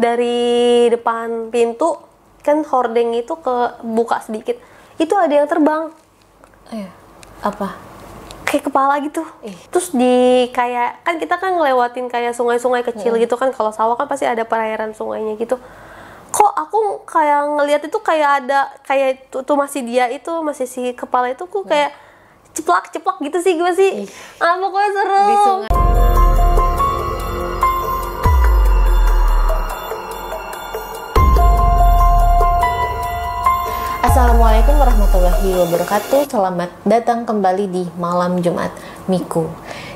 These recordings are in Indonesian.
dari depan pintu kan hordeng itu ke buka sedikit, itu ada yang terbang. Apa? Kayak kepala gitu. Terus di kayak kan kita kan ngelewatin kayak sungai-sungai kecil gitu kan, kalau sawah kan pasti ada perairan sungainya gitu. Kok aku kayak ngelihat itu kayak ada kayak tuh masih dia itu masih si kepala itu kok kayak ceplak gitu sih gue sih. Pokoknya seru. Di sungai. Assalamualaikum warahmatullahi wabarakatuh. Selamat datang kembali di Malam Jumat Miku.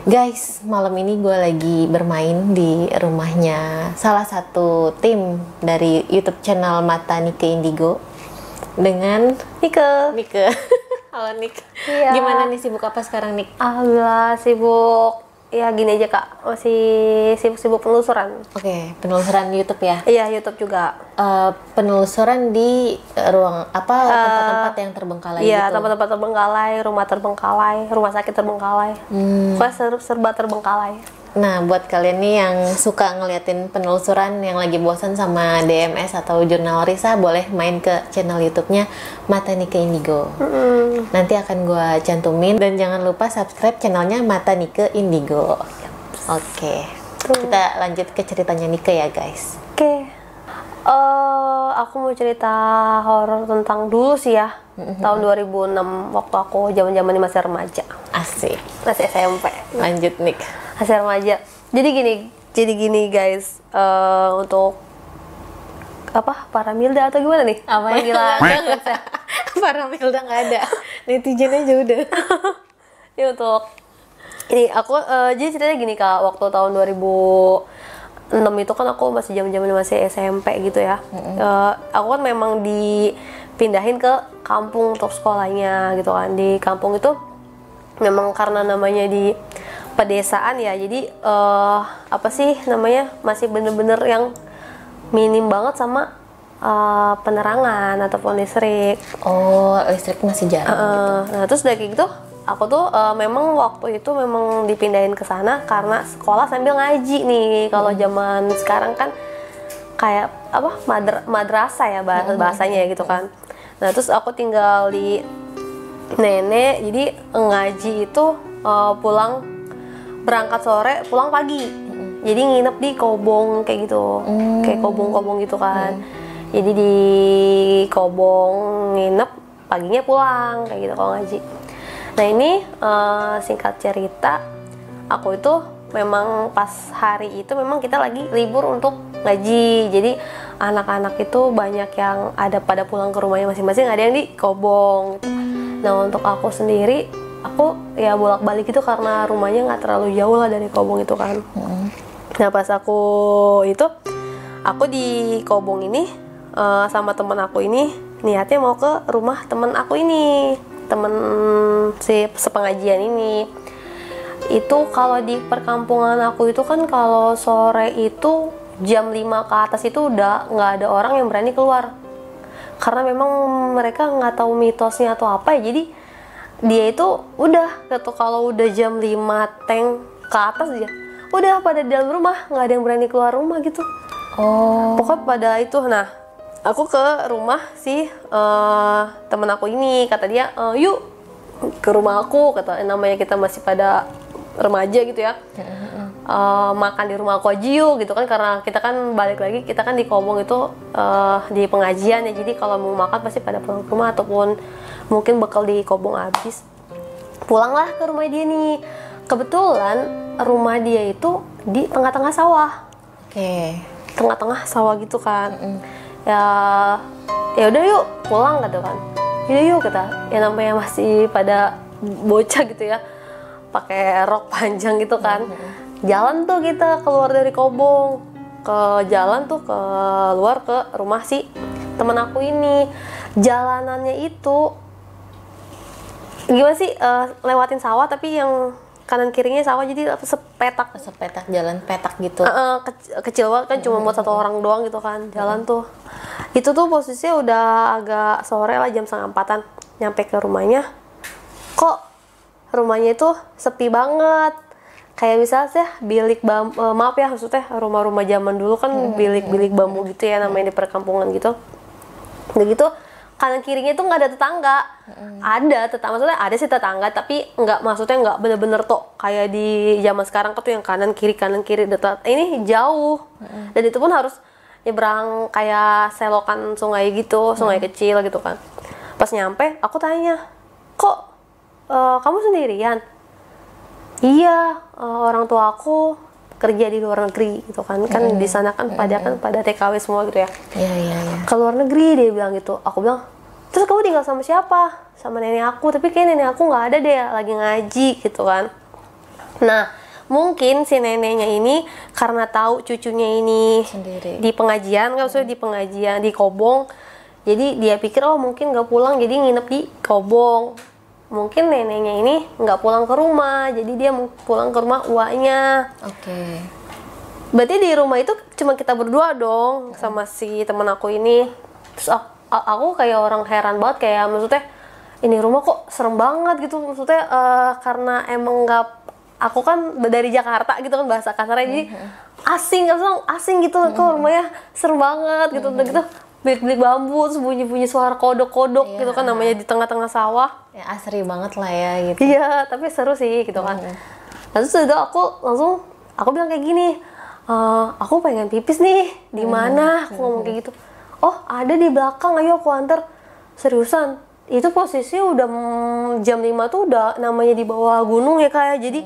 Guys, malam ini gue lagi bermain di rumahnya salah satu tim dari YouTube channel Mata Nike Indigo dengan Nike. Halo Nik. Iya. Gimana nih, sibuk apa sekarang Nik? Alhamdulillah sibuk. Ya gini aja Kak, masih sibuk penelusuran. Oke, penelusuran YouTube ya? Iya, YouTube juga. Penelusuran di ruang apa, tempat-tempat yang terbengkalai Iya, gitu? tempat-tempat terbengkalai, rumah terbengkalai, rumah sakit terbengkalai. Pokoknya serba terbengkalai. Nah, buat kalian nih yang suka ngeliatin penelusuran, yang lagi bosan sama DMS atau jurnal Risa, boleh main ke channel YouTube-nya Mata Nike Indigo. Nanti akan gue cantumin, dan jangan lupa subscribe channelnya Mata Nike Indigo. Oke, kita lanjut ke ceritanya Nike ya guys. Oke. Aku mau cerita horor tentang dulu sih ya. Tahun 2006 waktu aku zaman-zaman masih remaja. Asik. Masih SMP. Lanjut Nik. Masih remaja. Jadi gini guys, untuk apa? Paramilda atau gimana nih? Apa ya? Panggilan. Paramilda nggak ada. Netizen aja udah. Ini untuk ini aku jadi ceritanya gini Kak, waktu tahun 2006 itu kan aku masih masih SMP gitu ya. Aku kan memang dipindahin ke kampung untuk sekolahnya gitu kan. Di kampung itu memang karena namanya di pedesaan ya, jadi apa sih namanya, masih bener-bener yang minim banget sama penerangan ataupun listrik. Oh, listrik masih jarang gitu. Nah terus dari kayak gitu aku tuh memang waktu itu memang dipindahin ke sana karena sekolah sambil ngaji nih. Kalau zaman sekarang kan kayak apa, madrasah ya bahasanya ya gitu kan. Nah terus aku tinggal di nenek, jadi ngaji itu pulang berangkat sore pulang pagi. Jadi nginep di kobong kayak gitu. Kayak kobong-kobong gitu kan. Jadi di kobong nginep, paginya pulang kayak gitu kalau ngaji. Nah ini singkat cerita, aku itu memang pas hari itu memang kita lagi libur untuk ngaji. Jadi anak-anak itu banyak yang ada pada pulang ke rumahnya masing-masing, ada yang di kobong gitu. Nah untuk aku sendiri, aku ya bolak-balik gitu karena rumahnya nggak terlalu jauh lah dari kobong itu kan. Nah pas aku di kobong ini sama temen aku ini niatnya mau ke rumah temen aku ini, temen si sepengajian ini. Itu kalau di perkampungan aku itu kan kalau sore itu jam 5 ke atas itu udah nggak ada orang yang berani keluar, karena memang mereka nggak tahu mitosnya atau apa ya. Jadi dia itu udah gitu, kalau udah jam 5 teng ke atas aja udah pada di dalam rumah, nggak ada yang berani keluar rumah gitu. Pokoknya pada itu. Nah aku ke rumah si temen aku ini, kata dia yuk ke rumah aku, kata, namanya kita masih pada remaja gitu ya. Makan di rumah aku aja yuk gitu kan, karena kita kan balik lagi, kita kan di kobong itu di pengajian ya, jadi kalau mau makan pasti pada pulang ke rumah ataupun mungkin bekal di kobong habis. Pulanglah ke rumah dia nih. Kebetulan rumah dia itu di tengah-tengah sawah. Tengah-tengah sawah gitu kan. Ya udah yuk pulang gitu kan. Yuk kata, ya namanya masih pada bocah gitu ya, pakai rok panjang gitu kan. Jalan tuh kita keluar dari kobong, ke jalan tuh keluar ke rumah si temen aku ini. Jalanannya itu gimana sih, lewatin sawah tapi yang kanan kirinya sawah, jadi sepetak jalan petak gitu. Kecil banget kan, cuma buat satu orang doang gitu kan jalan tuh. Itu tuh posisinya udah agak sore lah, jam 3:30-an nyampe ke rumahnya. Kok rumahnya itu sepi banget, kayak misalnya bilik bambu, maaf ya maksudnya rumah-rumah zaman dulu kan bilik-bilik bambu gitu ya namanya di perkampungan gitu. Udah gitu kanan kirinya itu nggak ada tetangga. Ada tetangga, maksudnya ada sih tetangga tapi nggak, maksudnya nggak bener-bener tok kayak di zaman sekarang tuh yang kanan kiri dekat. Ini jauh. Dan itu pun harus nyebrang kayak selokan sungai gitu, sungai kecil gitu kan. Pas nyampe aku tanya, kok kamu sendirian? Iya, orang tua aku kerja di luar negeri gitu kan. Kan di sana kan pada TKW semua gitu ya. Iya. Ke luar negeri dia bilang gitu. Aku bilang, terus kamu tinggal sama siapa? Sama nenek aku, tapi kayak nenek aku nggak ada deh, lagi ngaji gitu kan. Nah, mungkin si neneknya ini karena tahu cucunya ini Sendiri. di pengajian, nggak usah di pengajian di Kobong. Jadi dia pikir oh mungkin nggak pulang, jadi nginep di Kobong. Mungkin neneknya ini nggak pulang ke rumah, jadi dia pulang ke rumah uaknya. Oke. Berarti di rumah itu cuma kita berdua dong sama si temen aku ini. Terus aku kayak orang heran banget, kayak maksudnya ini rumah kok serem banget gitu. Maksudnya karena emang nggak, aku kan dari Jakarta gitu kan bahasa kasarnya, jadi asing gitu. Kok rumahnya serem banget gitu. Udah gitu bilik-bilik bambu, terus bunyi-bunyi suara kodok-kodok gitu kan, namanya di tengah-tengah sawah. Ya asri banget lah ya gitu. Iya, tapi seru sih gitu kan. Terus udah aku bilang kayak gini, aku pengen pipis nih, di mana? Aku ngomong kayak gitu. Oh, ada di belakang, ayo aku antar. Seriusan, itu posisi udah jam 5 tuh udah namanya di bawah gunung ya kayak, jadi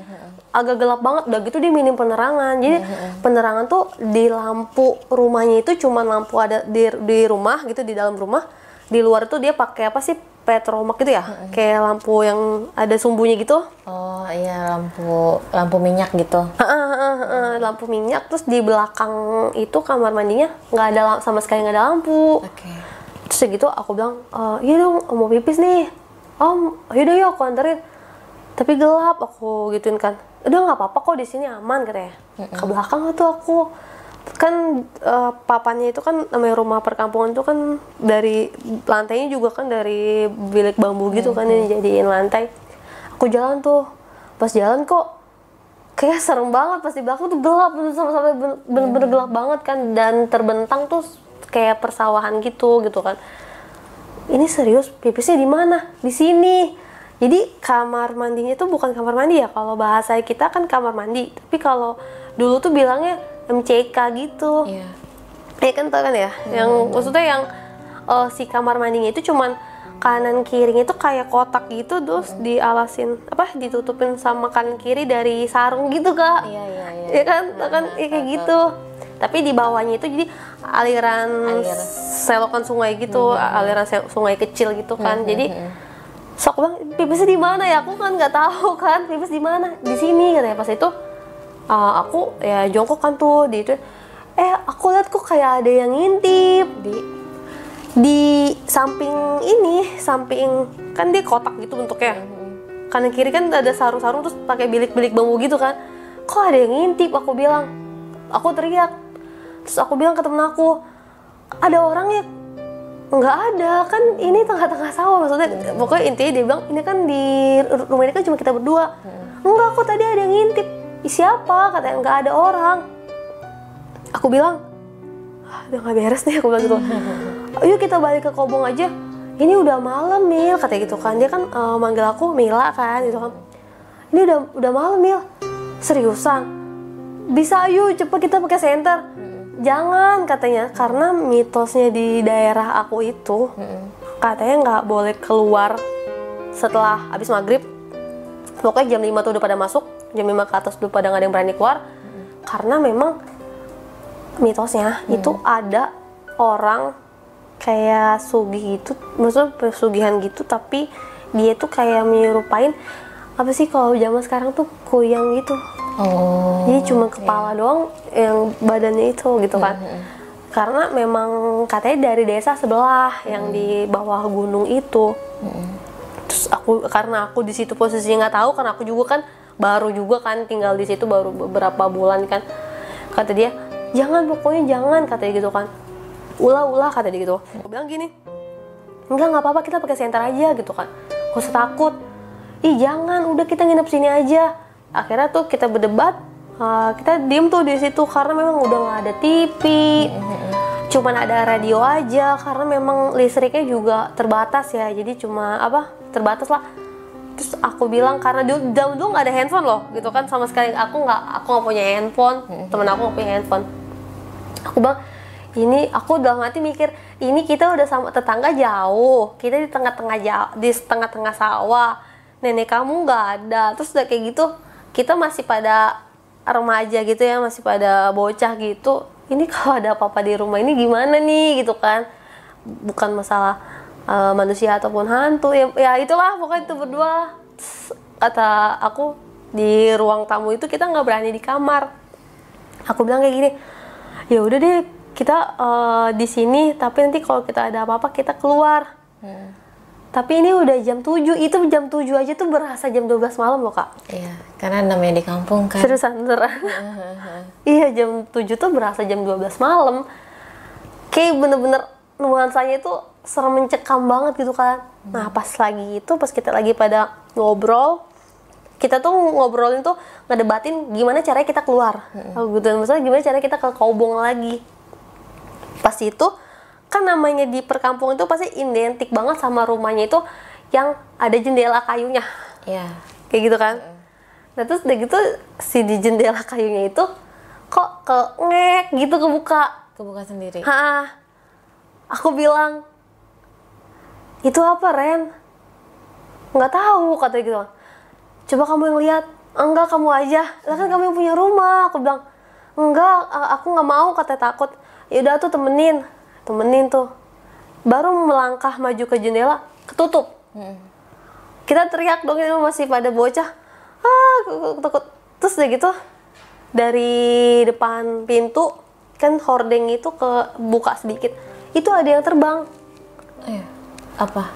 agak gelap banget. Udah gitu dia minim penerangan, jadi penerangan tuh di lampu rumahnya itu cuma lampu ada di rumah gitu, di dalam rumah. Di luar tuh dia pakai apa sih, petromak gitu ya, kayak lampu yang ada sumbunya gitu. Oh iya, lampu minyak gitu. Lampu minyak. Terus di belakang itu kamar mandinya nggak ada, sama sekali nggak ada lampu. Oke. Terus gitu aku bilang, iya dong mau pipis nih. Yaudah yuk aku anterin. Tapi gelap, aku gituin kan. Udah nggak apa-apa kok, di sini aman katanya. Ke belakang tuh aku kan papannya itu kan namanya rumah perkampungan itu kan dari lantainya juga kan dari bilik bambu gitu kan yang dijadiin lantai. Aku jalan tuh, pas jalan kok kayak serem banget, pas di belakang tuh gelap, sampai bener-bener gelap banget kan, dan terbentang tuh kayak persawahan gitu kan. Ini serius pipisnya di mana? Di sini. Jadi kamar mandinya itu bukan kamar mandi ya, kalau bahasa kita kan kamar mandi, tapi kalau dulu tuh bilangnya MCK gitu. Iya. Ya kan tau kan ya, yang maksudnya yang si kamar mandinya itu cuman kanan kirinya itu kayak kotak gitu, terus dialasin ditutupin sama kanan kiri dari sarung gitu kak. Iya. Ya kan, ya kayak gitu. Tapi di bawahnya itu jadi aliran selokan sungai gitu, aliran sungai kecil gitu kan. Jadi sok bang, pipisnya di mana ya? Aku kan nggak tahu kan, pipis di mana? Di sini katanya. Pas itu aku ya jongkok kan tuh di itu. Aku lihat kok kayak ada yang ngintip di samping ini, samping kan dia kotak gitu bentuknya. Kanan kiri kan ada sarung-sarung terus pakai bilik-bilik bambu gitu kan. Kok ada yang ngintip? Aku bilang. Aku teriak. Terus aku bilang ke temen aku, ada orangnya? Nggak ada, kan ini tengah-tengah sawah. Maksudnya pokoknya intinya dia bilang ini kan di rumah ini kan cuma kita berdua. Enggak, kok tadi ada yang ngintip. Siapa? Katanya nggak ada orang. Aku bilang, udah nggak beres nih, aku bilang gitu. Ayo kita balik ke Kobong aja, ini udah malam Mil, katanya gitu kan. Dia kan manggil aku Mila kan gitu kan. Ini udah malam Mil. Seriusan? Bisa, ayo cepet kita pakai senter. Jangan katanya, karena mitosnya di daerah aku itu katanya nggak boleh keluar setelah habis maghrib. Pokoknya jam 5 tuh udah pada masuk, jam 5 ke atas udah pada nggak ada yang berani keluar. Karena memang mitosnya itu ada orang kayak sugih gitu, maksudnya pesugihan gitu, tapi dia tuh kayak menyerupain apa sih kalau zaman sekarang tuh kuyang gitu. Jadi cuma kepala doang yang badannya itu gitu kan. Karena memang katanya dari desa sebelah yang di bawah gunung itu. Terus karena aku di situ posisinya nggak tahu, karena aku juga kan baru juga kan tinggal di situ baru beberapa bulan kan. Kata dia, jangan, pokoknya jangan, katanya gitu kan. Ulah kata dia gitu. Aku bilang gini, enggak apa-apa, kita pakai senter aja gitu kan. Gak usah takut. Ih jangan, udah kita nginep sini aja. akhirnya tuh kita berdebat, kita diem tuh di situ karena memang udah nggak ada TV, cuman ada radio aja karena memang listriknya juga terbatas ya, jadi cuma terbatas lah. Terus aku bilang karena dulu nggak ada handphone loh gitu kan, sama sekali aku nggak punya handphone, temen aku nggak punya handphone. Aku bilang ini, aku dalam hati mikir ini kita udah sama tetangga jauh, kita di tengah-tengah sawah, nenek kamu nggak ada, terus udah kayak gitu kita masih pada remaja gitu ya, masih pada bocah gitu. Ini kalau ada apa-apa di rumah ini gimana nih gitu kan, bukan masalah manusia ataupun hantu ya itulah pokoknya itu berdua. Terus, kata aku di ruang tamu itu kita nggak berani di kamar. Aku bilang kayak gini, ya udah deh kita di sini, tapi nanti kalau kita ada apa-apa kita keluar. Tapi ini udah jam 7, itu jam 7 aja tuh berasa jam 12 malam loh Kak. Iya, karena namanya di kampung kan. Seriusan, beneran. Iya, jam 7 tuh berasa jam 12 malam. Kayak bener-bener nuansanya itu serem mencekam banget gitu kan. Nah pas kita lagi pada ngobrol, kita tuh ngobrolin tuh ngedebatin gimana caranya kita keluar. Gitu, maksudnya gimana caranya kita ke Kaubong lagi. Pas itu kan namanya di perkampungan itu pasti identik banget sama rumahnya itu yang ada jendela kayunya. Iya. Kayak gitu kan. Nah terus udah gitu si di jendela kayunya itu kok ngek gitu kebuka sendiri. Aku bilang, itu apa Ren? Nggak tahu katanya gitu. Coba kamu yang lihat. Enggak, kamu aja. Lah kan kamu yang punya rumah. Aku bilang, enggak, aku nggak mau, katanya takut. Yaudah tuh temenin tuh. Baru melangkah maju ke jendela, ketutup. Kita teriak dong, ini masih pada bocah. Takut. Terus udah gitu dari depan pintu kan hordeng itu buka sedikit, itu ada yang terbang. Apa?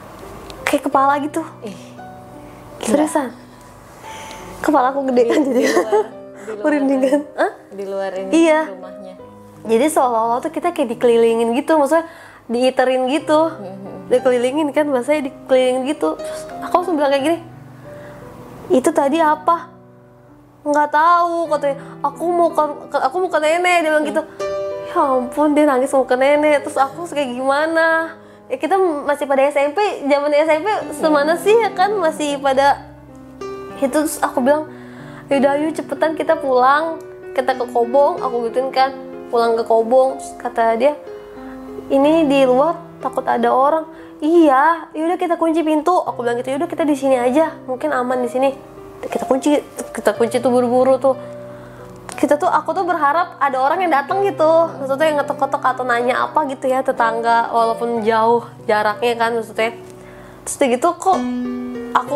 Kayak kepala gitu. Seriusan. Kepala aku gede kan jadi merinding kan. Di luar ini iya. Rumahnya. Jadi seolah-olah tuh kita kayak dikelilingin gitu, maksudnya diiterin gitu. Dikelilingin kan, bahasanya dikelilingin gitu. Terus aku langsung bilang kayak gini, itu tadi apa? Nggak tahu katanya. Aku mau ke nenek, dia bilang gitu. Ya ampun, dia nangis mau ke nenek. Terus aku kayak gimana? Ya kita masih pada SMP, zaman SMP semana sih ya kan, masih pada itu. Terus aku bilang, yaudah yuk cepetan kita pulang, kita ke Kaubong. Aku gituin kan, pulang ke Kaubong. Terus kata dia, ini di luar takut ada orang. Iya, yaudah kita kunci pintu. Aku bilang gitu, yaudah kita di sini aja, mungkin aman di sini. Kita kunci tuh buru-buru tuh. Aku tuh berharap ada orang yang datang gitu, maksudnya yang ngetok-ngetok atau nanya apa gitu ya, tetangga walaupun jauh jaraknya kan maksudnya. Terus gitu kok aku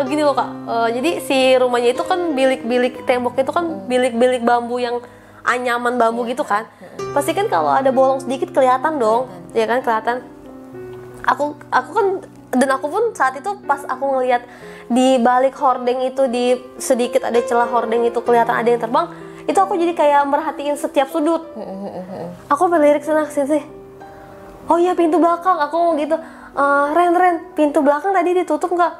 gini loh Kak, jadi si rumahnya itu kan bilik-bilik temboknya itu kan bilik-bilik bambu yang anyaman bambu gitu kan. Pasti kan kalau ada bolong sedikit kelihatan dong, ya kan kelihatan. Aku pun saat itu pas aku ngelihat di balik hordeng itu, di sedikit ada celah hordeng itu kelihatan ada yang terbang, itu aku jadi kayak merhatiin setiap sudut. Aku melirik sana sini. Oh iya, pintu belakang. Aku mau gitu, Ren, pintu belakang tadi ditutup nggak?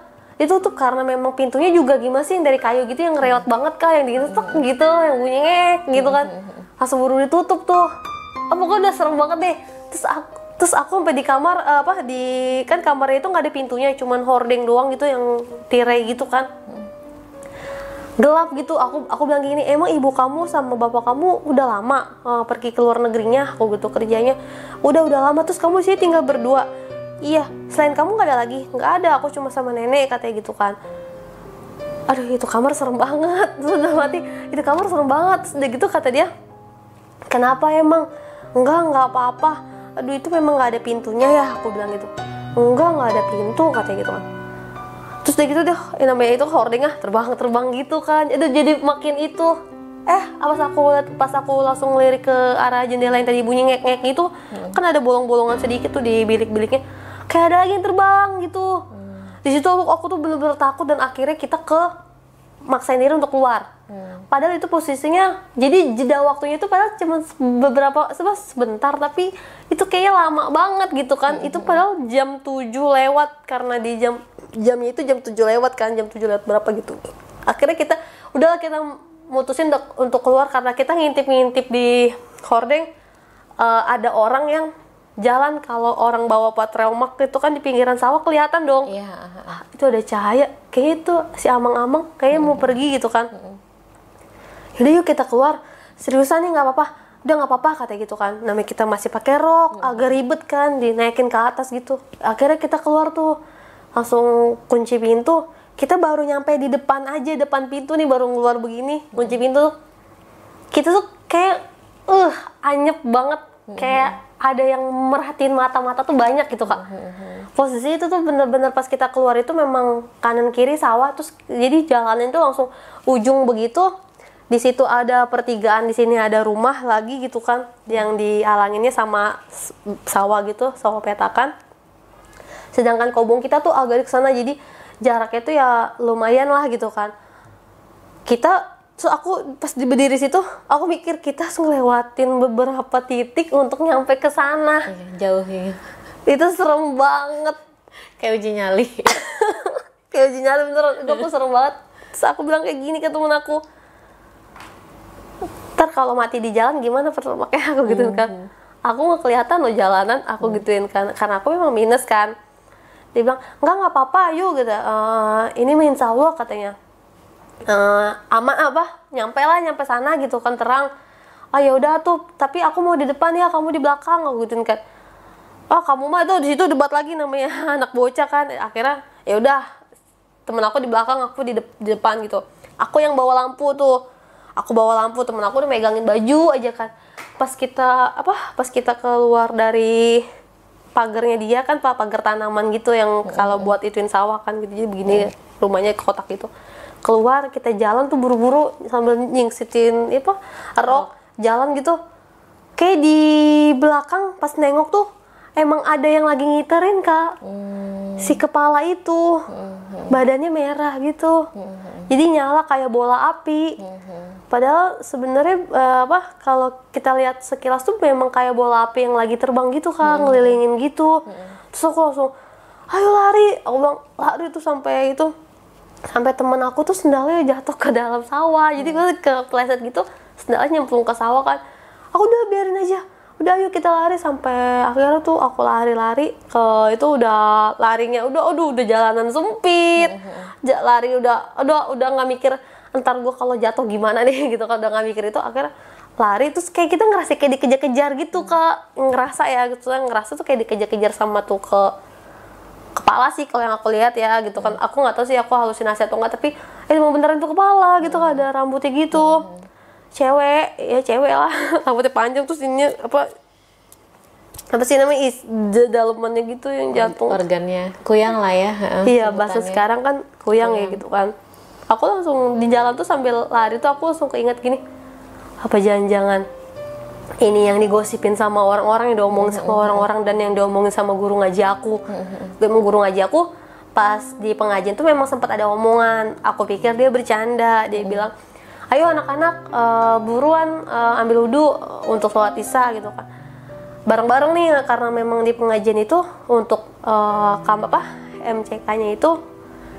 Ditutup karena memang pintunya juga gimana sih yang dari kayu gitu, yang rewat banget Kak, yang ditutup gitu, yang bunyi ngek gitu kan. Langsung buru ditutup tuh. Pokoknya udah serem banget deh. Terus aku sampai di kamar, kan kamarnya itu nggak ada pintunya, cuman hordeng doang gitu yang tirai gitu kan. Gelap gitu. Aku bilang gini, emang ibu kamu sama bapak kamu udah lama pergi ke luar negerinya? Aku gitu kerjanya. Udah lama. Terus kamu sih tinggal berdua? Iya, selain kamu nggak ada lagi? Nggak ada, aku cuma sama nenek, katanya gitu kan. Aduh, itu kamar serem banget. Terus udah mati, itu kamar serem banget. Terus udah gitu kata dia, kenapa emang? Enggak apa-apa. Aduh, itu memang nggak ada pintunya ya, aku bilang gitu. Nggak ada pintu, katanya gitu kan. Terus udah gitu deh, namanya itu hordeng terbang gitu kan. Itu jadi makin itu. Pas aku langsung ngelirik ke arah jendela yang tadi bunyi ngek-ngek gitu, kan ada bolong-bolongan sedikit tuh di bilik-biliknya. Kayak ada lagi yang terbang gitu. Di situ aku tuh bener-bener takut, dan akhirnya kita maksain diri untuk keluar. Padahal itu posisinya, jadi jeda waktunya itu padahal cuma sebentar, tapi itu kayaknya lama banget gitu kan. Itu padahal jam 7 lewat, karena di jamnya itu jam 7 lewat kan, jam 7 lewat berapa gitu. Akhirnya kita udahlah kita mutusin untuk keluar karena kita ngintip-ngintip di hordeng. Ada orang yang jalan, kalau orang bawa patrelmak itu kan di pinggiran sawah kelihatan dong. Iya. Itu ada cahaya, kayaknya itu si amang-amang kayaknya mau pergi gitu kan. Yaudah yuk kita keluar, seriusan nih nggak apa-apa, udah nggak apa-apa katanya gitu kan. Namanya kita masih pakai rok, agak ribet kan dinaikin ke atas gitu. Akhirnya kita keluar tuh, langsung kunci pintu. Kita baru nyampe di depan aja, depan pintu nih baru keluar begini, kunci pintu. Kita tuh kayak anyep banget, kayak ada yang merhatiin mata-mata tuh banyak gitu kak. Posisi itu tuh bener-bener pas kita keluar itu memang kanan kiri sawah, terus jadi jalanan itu langsung ujung begitu. Di situ ada pertigaan, di sini ada rumah lagi gitu kan, yang dihalanginnya sama sawah gitu, sawah petakan. Sedangkan kobong kita tuh agak di sana, jadi jaraknya tuh ya lumayan lah gitu kan. Aku pas berdiri situ, aku mikir kita harus ngelewatin beberapa titik untuk nyampe ke sana. Jauh ya. Itu serem banget. Kayak uji nyali. Kayak uji nyali beneran, itu aku serem banget. Terus aku bilang kayak gini ke temen aku, ntar kalau mati di jalan gimana makanya aku gituin kan. Aku nggak kelihatan loh jalanan, aku gituin kan, karena aku memang minus kan. Dia bilang nggak apa-apa yuk gitu. Ini insya Allah katanya aman nyampe sana gitu kan, terang. Ya udah tuh, tapi aku mau di depan ya, kamu di belakang, aku gituin kan. Kamu mah itu di situ debat lagi namanya anak bocah kan. Akhirnya ya udah, temen aku di belakang, aku di depan gitu. Aku yang bawa lampu tuh, temen aku udah megangin baju aja kan. Pas kita keluar dari pagarnya dia kan, pagar tanaman gitu yang kalau buat ituin sawah kan gitu, jadi begini rumahnya kotak gitu. Keluar kita jalan tuh buru-buru sambil nyingsitin rok jalan gitu. Kayak di belakang pas nengok tuh emang ada yang lagi ngiterin kak. Si kepala itu badannya merah gitu. Jadi nyala kayak bola api. Padahal sebenarnya kalau kita lihat sekilas tuh memang kayak bola api yang lagi terbang gitu kak, ngelilingin gitu. Terus aku langsung ayo lari, aku bilang lari tuh sampai temen aku tuh sendalnya jatuh ke dalam sawah. Jadi gue kepleset gitu, sendalnya nyemplung ke sawah kan. Aku udah biarin aja, udah ayo kita lari. Sampai akhirnya tuh aku lari ke itu, udah larinya udah jalanan sempit. Lari udah nggak mikir entar gue kalau jatuh gimana nih gitu kan, udah nggak mikir itu. Akhirnya lari, terus kayak kita ngerasa kayak dikejar-kejar gitu kak. Ngerasa tuh kayak dikejar-kejar sama tuh ke kepala sih kalau yang aku lihat ya gitu kan. Aku nggak tahu sih aku halusinasi atau enggak, tapi emang beneran tuh kepala gitu kan, ada rambutnya gitu. Cewek lah rambutnya panjang, terus ini apa sih namanya dalemannya gitu yang jatuh, organnya kuyang lah ya. Iya bahasa sekarang kan kuyang ya gitu kan. Aku langsung di jalan tuh sambil lari tuh aku langsung keinget gini, apa jangan-jangan ini yang digosipin sama orang-orang, yang diomongin sama orang-orang, dan yang diomongin sama guru ngaji aku. Guru ngaji aku pas di pengajian tuh memang sempat ada omongan. Aku pikir dia bercanda, dia bilang ayo anak-anak buruan ambil wudhu untuk sholat isya gitu kan, bareng-bareng nih, karena memang di pengajian itu untuk MCK-nya itu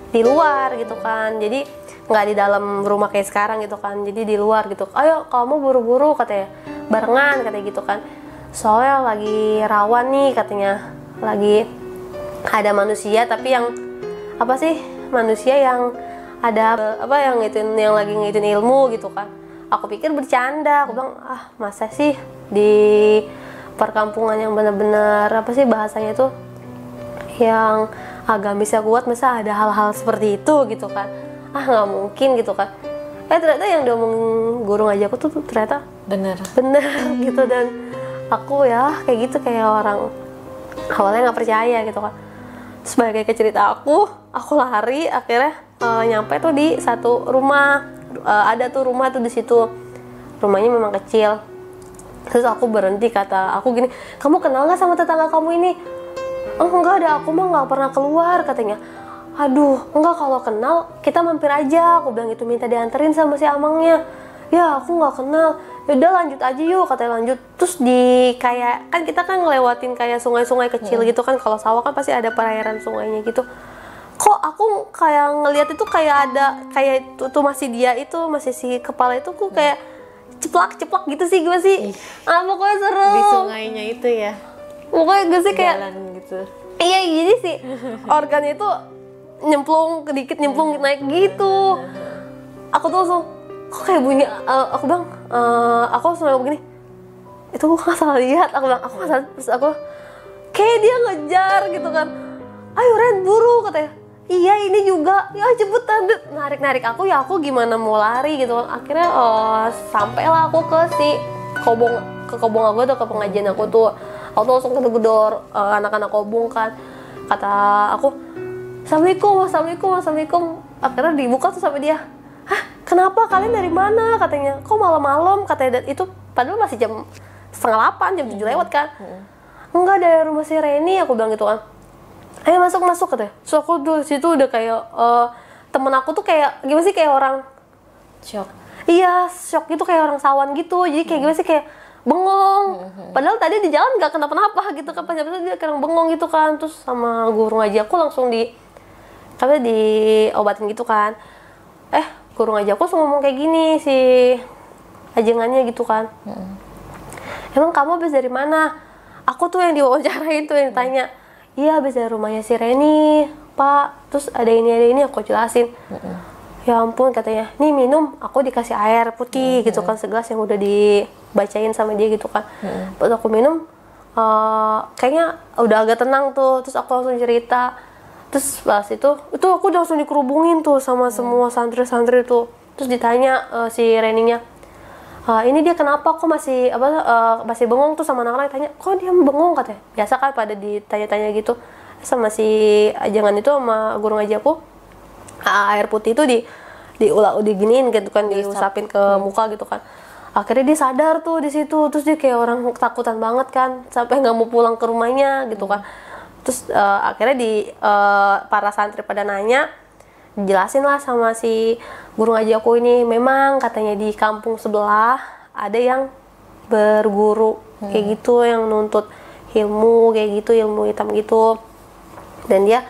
di luar gitu kan, jadi nggak di dalam rumah kayak sekarang gitu kan, jadi di luar gitu. Ayo kamu buru-buru katanya, barengan katanya gitu kan, soalnya lagi rawan nih katanya, lagi ada manusia tapi yang manusia yang ada yang lagi ngitin ilmu gitu kan. Aku pikir bercanda, aku bilang masa sih di perkampungan yang benar-benar bahasanya itu yang agamisnya kuat, masa ada hal-hal seperti itu gitu kan. Nggak mungkin gitu kan. Ternyata yang diomongin guru ngaji aku tuh ternyata bener gitu. Dan aku ya kayak gitu, kayak orang awalnya nggak percaya gitu kan. Sebagai cerita aku lari, akhirnya nyampe tuh di satu rumah. Ada tuh rumah tuh di situ, rumahnya memang kecil. Terus aku berhenti, kata aku gini, kamu kenal nggak sama tetangga kamu ini? Enggak ada, aku mah nggak pernah keluar katanya. Aduh, enggak, kalau kenal kita mampir aja, aku bilang gitu, minta dianterin sama si amangnya. Ya aku nggak kenal. Yaudah lanjut aja yuk, katanya lanjut. Terus kayak kan kita kan ngelewatin kayak sungai-sungai kecil gitu kan, kalau sawah kan pasti ada perairan sungainya gitu. kok aku kayak ngelihat itu kayak ada kayak itu masih dia itu masih si kepala itu kok kayak ceplak gitu sih gue sih. Pokoknya seru. Di sungainya itu ya. Pokoknya gue sih kayak jalan gitu. Iya gini sih. Organnya itu nyemplung sedikit nyemplung naik gitu. Aku tuh langsung kok kayak bunyi aku bilang aku langsung ngomong begini. Itu gue nggak salah lihat. Aku bilang aku nggak salah. Terus aku kayak dia ngejar gitu kan. Ayo Ren buru katanya. Iya ini juga, ya cepetan narik aku ya aku gimana mau lari gitu kan. Akhirnya sampailah aku ke si kobong aku tuh, ke pengajian aku tuh langsung gedor anak-anak kobong kan. Kata aku Assalamualaikum. Akhirnya dibuka tuh sama dia. Hah kenapa kalian dari mana katanya, kok malam-malam katanya. Dan itu padahal masih jam 7:30 jam 7 lewat kan. Enggak dari rumah si Reni aku bilang gitu kan. Ayo masuk katanya. So aku tuh situ udah kayak temen aku tuh kayak gimana sih kayak orang Shock. Iya shock gitu kayak orang sawan gitu. Jadi kayak gimana sih kayak bengong. Padahal tadi di jalan nggak kenapa-napa gitu kan. Pas dia kayak bengong gitu kan. Terus sama guru ngaji aku langsung diobatin gitu kan. Guru ngaji aku langsung ngomong kayak gini si ajengannya gitu kan. Emang kamu habis dari mana? Aku tuh yang diwawancarain tuh yang ditanya. Iya habis dari rumahnya si Reni Pak, terus ada ini aku jelasin. Ya ampun katanya, nih minum, aku dikasih air putih gitu kan segelas yang udah dibacain sama dia gitu kan. Pas aku minum kayaknya udah agak tenang tuh. Terus aku langsung cerita. Terus pas itu aku udah langsung dikerubungin tuh sama semua santri-santri tuh. Terus ditanya si Reninya, ini dia kenapa kok masih masih bengong tuh sama anak-anak. Tanya kok dia bengong katanya. Biasa kan pada ditanya-tanya gitu sama si ajangan itu sama guru ngaji aku. Air putih itu diginiin gitu kan, diusapin ke muka gitu kan. Akhirnya dia sadar tuh di situ. Terus dia kayak orang ketakutan banget kan sampai nggak mau pulang ke rumahnya gitu kan. Terus akhirnya para santri pada nanya, dijelasin lah sama si guru ngaji aku ini, memang katanya di kampung sebelah ada yang berguru kayak gitu yang nuntut ilmu kayak gitu, ilmu hitam gitu, dan dia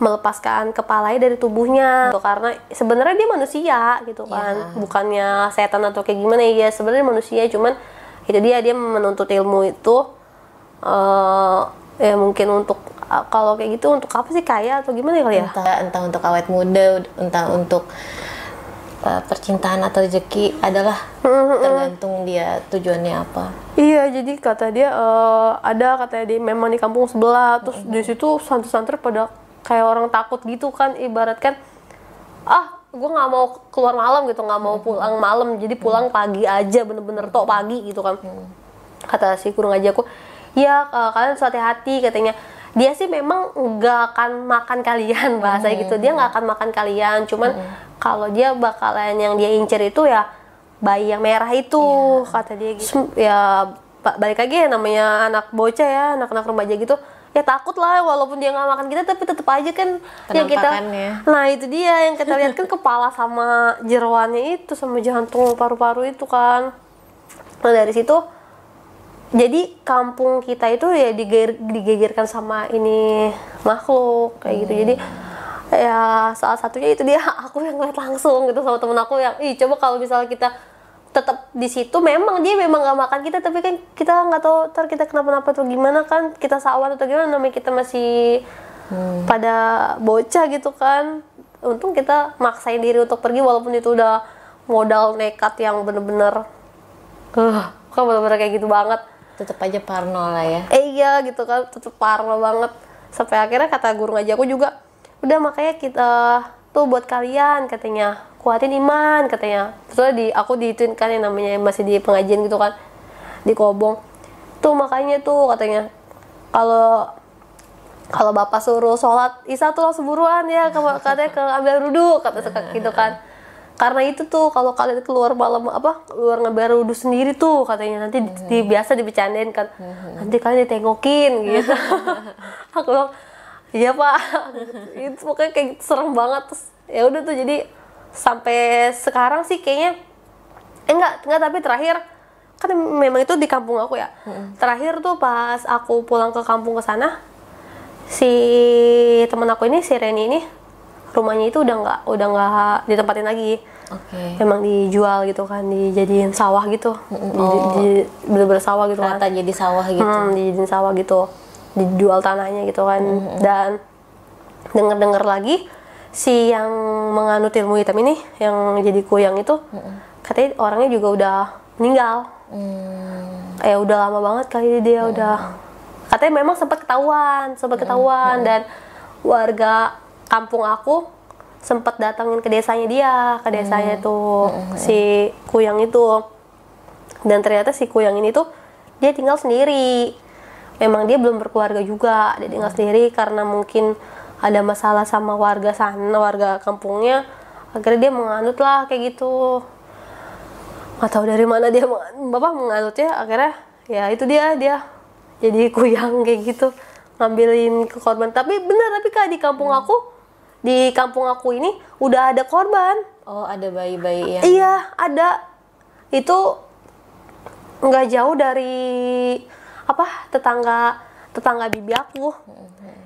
melepaskan kepalanya dari tubuhnya karena sebenarnya dia manusia gitu kan, bukannya setan atau kayak gimana ya, sebenarnya manusia, cuman itu dia menuntut ilmu itu ya mungkin untuk kalau kayak gitu untuk apa sih, kaya atau gimana ya kali ya? Entah untuk awet muda, entah untuk percintaan atau rezeki, adalah tergantung dia tujuannya apa. Iya, jadi kata dia katanya dia memang di kampung sebelah, terus di situ santri-santri pada kayak orang takut gitu kan, ibaratkan gue nggak mau keluar malam gitu, nggak mau pulang malam, jadi pulang pagi aja, bener-bener tok pagi gitu kan. Kata si guru ngaji aku, ya kalian harus hati-hati katanya. Dia sih memang nggak akan makan kalian, bahasa gitu, dia nggak akan makan kalian, cuman kalau dia bakalan yang dia incer itu ya bayi yang merah itu, kata dia gitu. Ya balik lagi ya, namanya anak bocah ya, anak-anak remaja gitu, ya takut lah walaupun dia nggak makan kita, tapi tetap aja kan ya kita. Nah itu dia yang kita lihat kan kepala sama jeroannya itu, sama jantung paru-paru itu kan. Nah dari situ jadi kampung kita itu ya digegerkan sama ini makhluk kayak gitu. Jadi ya salah satunya itu dia, aku yang ngeliat langsung gitu sama temen aku yang, coba kalau misalnya kita tetap di situ, memang dia memang nggak makan kita, tapi kan kita nggak tahu ntar kita kenapa-napa atau gimana kan, kita sawan atau gimana, namanya kita masih pada bocah gitu kan. Untung kita maksain diri untuk pergi walaupun itu udah modal nekat yang bener-bener kan bener-bener kayak gitu banget. Tetap aja parno lah ya. Iya gitu kan, tetap parno banget. Sampai akhirnya kata guru ngaji aku juga, udah makanya kita tuh buat kalian katanya, kuatin iman katanya. Terus aku diituin kan yang namanya masih di pengajian gitu kan, di Kobong. Tuh makanya tuh katanya, kalau bapak suruh sholat isya tuh langsung buruan ya, katanya ke ambil wudhu kata gitu kan. Karena itu tuh kalau kalian keluar malam keluar ngambil wudhu sendiri tuh katanya, nanti biasa dibecandain kan, nanti kalian ditengokin gitu. Aku bilang iya pak, itu pokoknya kayak serem banget. Terus ya udah tuh, jadi sampai sekarang sih kayaknya enggak, tapi terakhir kan memang itu di kampung aku ya. Terakhir tuh pas aku pulang ke kampung ke sana, si temen aku ini, si Reni ini rumahnya itu udah nggak ditempatin lagi. Oke. Memang dijual gitu kan, dijadiin sawah gitu, bener-bener sawah gitu kan. Rata jadi sawah gitu. Dijadiin sawah gitu, dijual tanahnya gitu kan. Dan denger-denger lagi si yang menganut ilmu hitam ini, yang jadi kuyang itu, katanya orangnya juga udah meninggal. Udah lama banget kali dia udah. Katanya memang sempat ketahuan dan warga kampung aku sempat datangin ke desanya tuh si kuyang itu. Dan ternyata si kuyang ini tuh dia tinggal sendiri. Memang dia belum berkeluarga juga, dia tinggal sendiri karena mungkin ada masalah sama warga sana, warga kampungnya. Akhirnya dia menganut lah kayak gitu. Nggak tahu dari mana dia bapak menganutnya, akhirnya ya itu dia jadi kuyang kayak gitu, ngambilin ke korban. Tapi benar, tapi Kak, di kampung aku ini udah ada korban. Oh, ada bayi-bayi yang... Iya, ada. Itu nggak jauh dari tetangga bibi aku.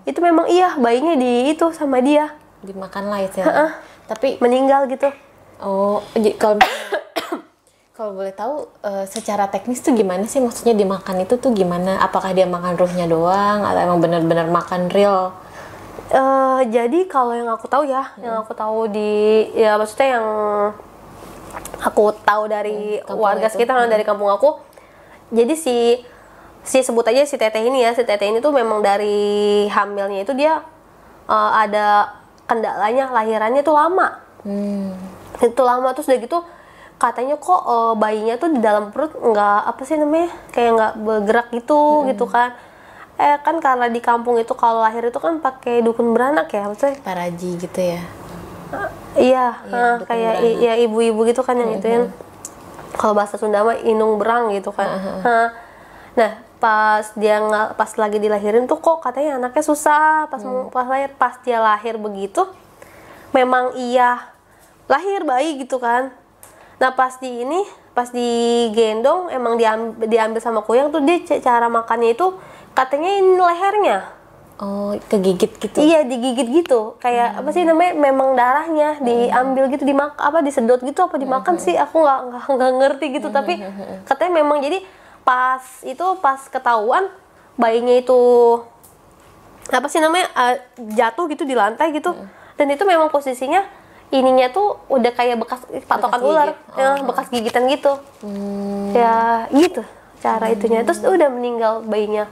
Itu memang iya, bayinya di itu sama dia. Dimakan lah ya. Tapi meninggal gitu. Oh, kalau boleh tahu secara teknis tuh gimana sih, maksudnya dimakan itu tuh gimana? Apakah dia makan ruhnya doang atau emang benar-benar makan real? Jadi kalau yang aku tahu maksudnya yang aku tahu dari warga sekitar, dari kampung aku. Jadi si sebut aja si teteh ini tuh memang dari hamilnya itu dia ada kendalanya, lahirannya tuh lama. Itu lama, terus udah gitu katanya kok bayinya tuh di dalam perut kayak nggak bergerak gitu gitu kan. Kan karena di kampung itu kalau lahir itu kan pakai dukun beranak ya, maksudnya paraji gitu ya. Iya, kayak ya ibu-ibu gitu kan yang ituin. Kalau bahasa Sunda mah inung berang gitu kan. Nah, pas lagi dilahirin tuh kok katanya anaknya susah pas dia lahir begitu. Memang iya lahir bayi gitu kan. Nah, pas digendong emang diambil sama kuyang tuh, dia cara makannya itu katanya ini lehernya. Oh, kegigit gitu. Iya, digigit gitu. Kayak apa sih namanya? Memang darahnya diambil gitu, disedot gitu, apa dimakan sih? Aku nggak ngerti gitu. Tapi katanya memang jadi pas ketahuan bayinya itu jatuh gitu di lantai gitu. Dan itu memang posisinya ininya tuh udah kayak bekas patokan ular, bekas gigitan gitu. Ya gitu cara itunya. Terus udah meninggal bayinya.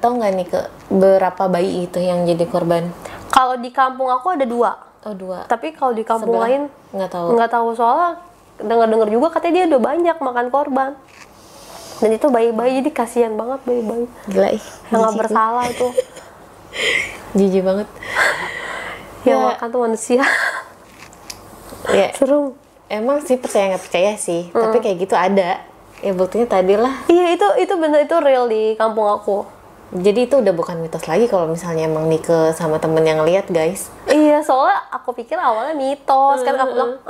Tahu nggak nih berapa bayi itu yang jadi korban? Kalau di kampung aku ada 2. Oh, 2. Tapi kalau di kampung lain nggak tahu soalnya dengar juga katanya dia udah banyak makan korban. Dan itu bayi-bayi, jadi kasihan banget bayi-bayi. Gila yang nggak bersalah itu. Jijik banget. Yang makan tuh manusia. Ya. Serem. Emang sih percaya nggak percaya sih, tapi kayak gitu ada. Ya buktinya tadi lah. Iya, itu bener, itu real di kampung aku. Jadi itu udah bukan mitos lagi kalau misalnya emang Nike sama temen yang lihat, guys. Iya, soalnya aku pikir awalnya mitos. Kan aku bilang,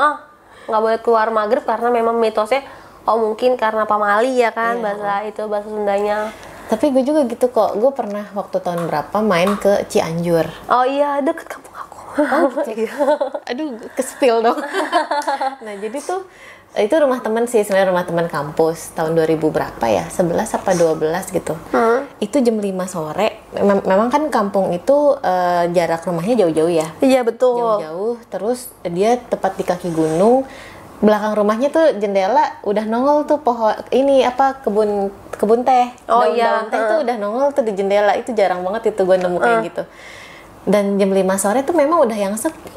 nggak boleh keluar maghrib karena memang mitosnya, mungkin karena pamali ya kan, bahasa Sundanya. Tapi gue juga gitu kok. Gue pernah waktu tahun berapa main ke Cianjur. Oh iya, deket kampung aku. Oh gitu. Aduh, ke-spill dong. Nah, jadi tuh itu rumah teman sih, sebenarnya rumah teman kampus tahun 2000 berapa ya? 11 apa 12 gitu. Itu jam 5 sore. Memang kan kampung itu jarak rumahnya jauh-jauh ya. Iya, betul. Jauh-jauh, terus dia tepat di kaki gunung. Belakang rumahnya tuh jendela udah nongol tuh pohon kebun teh. Daun teh tuh udah nongol tuh di jendela. Itu jarang banget itu gue nemu kayak gitu. Dan jam 5 sore tuh memang udah yang sepi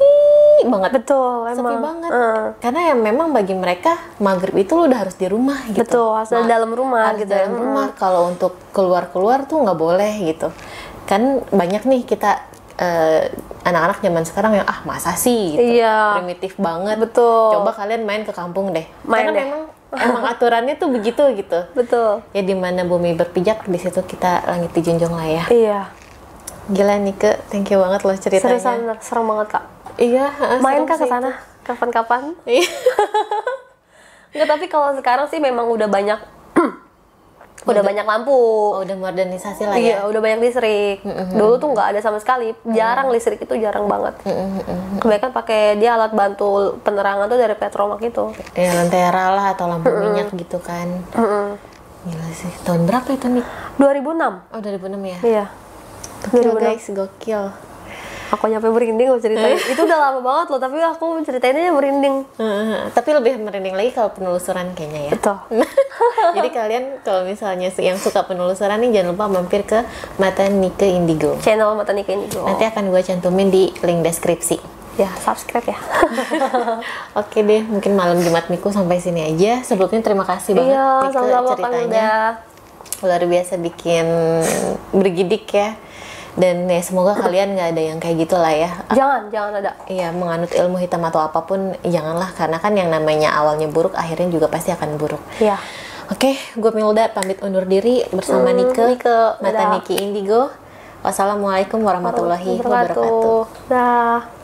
banget. Betul, sepi banget. Karena ya memang bagi mereka maghrib itu lu udah harus di rumah gitu. Betul, harus dalam rumah harus gitu. Dalam rumah. Kalau untuk keluar-keluar tuh nggak boleh gitu. Kan banyak nih kita anak-anak zaman sekarang yang masa sih gitu. Iya. Primitif banget. Betul. Coba kalian main ke kampung deh. Karena emang aturannya tuh begitu gitu. Betul. Ya di mana bumi berpijak, di situ kita langit dijunjung lah ya. Iya. Gila Nike, thank you banget loh ceritanya. Seriusan, serem banget Kak. Iya, main Kak ke sana kapan-kapan? Iya. Enggak, tapi kalau sekarang sih memang udah banyak Udah banyak lampu. Oh, udah modernisasi lah ya. Iya, udah banyak listrik. Dulu tuh nggak ada sama sekali. Jarang listrik itu jarang banget. Kebanyakan pakai dia alat bantu penerangan tuh dari Petromak itu. Ya, lentera lah atau lampu minyak gitu kan. Gila sih. Tahun berapa itu nih? 2006. Oh, 2006 ya? Iya. Gokil guys, gokil. Aku nyampe merinding loh ceritain. Itu udah lama banget loh, tapi aku ceritainnya merinding. Tapi lebih merinding lagi kalau penelusuran kayaknya ya. Betul. Jadi kalian kalau misalnya yang suka penelusuran nih jangan lupa mampir ke Mata Nike Indigo. Channel Mata Nike Indigo. Nanti akan gue cantumin di link deskripsi. Ya, subscribe ya. Oke deh, mungkin malam Jumat Miku sampai sini aja. Sebelumnya terima kasih banget Nike sama-sama ceritanya. Luar biasa bikin bergidik ya. Dan ya semoga kalian nggak ada yang kayak gitu lah ya. Jangan ada. Iya, menganut ilmu hitam atau apapun janganlah, karena kan yang namanya awalnya buruk akhirnya juga pasti akan buruk. Iya. Oke, gue Milda pamit undur diri bersama Nike, Mata Nike Indigo. Wassalamualaikum warahmatullahi wabarakatuh. Dah.